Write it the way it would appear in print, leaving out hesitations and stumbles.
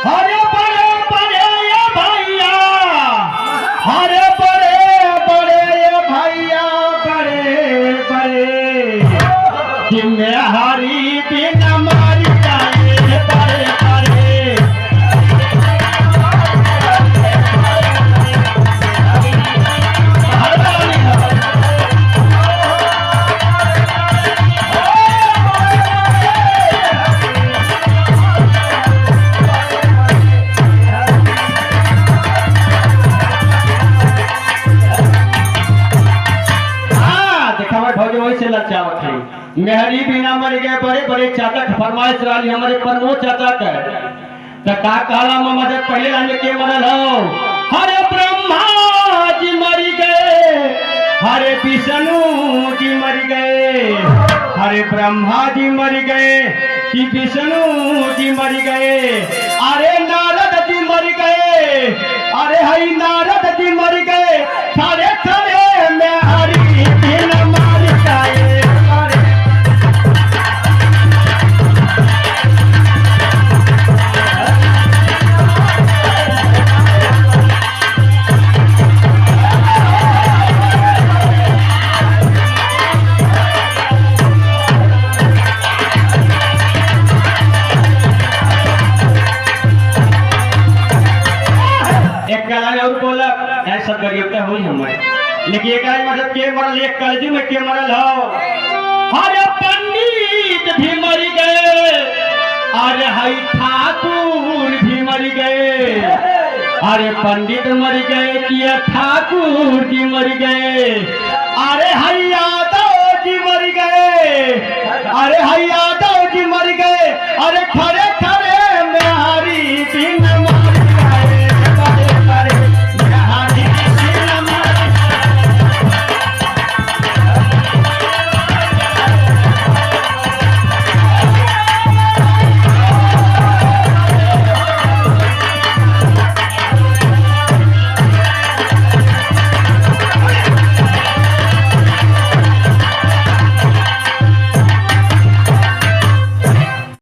हरे बड़े बड़े ये भैया, हरे बड़े बड़े ये भैया, बड़े बड़े जिम्मेदारी बिना मारी जाए बड़े बड़े। से लचावत है मेहरी बिना मर गए बड़े बड़े चाचा फरमाइश रही हमारे प्रमोद चाचा के तो का कहला मजे पहले लाइन के मरल हो। हरे ब्रह्मा जी मर गए, हरे विष्णु जी मर गए, हरे ब्रह्मा जी मर गए कि विष्णु जी मर गए, अरे नारद जी मर गए, अरे हई नारद जी मर गए, सारे सारे में हरी बिना मार जाए। और बोला ऐसा गरीब हुई हमारे, लेकिन एक मतलब के मरल, एक कलजी में के मरल हो। अरे पंडित भी मर गए, अरे हई ठाकुर भी मर गए, अरे पंडित मर गए कि ठाकुर जी मर गए, अरे हई यादव जी मर गए, अरे हई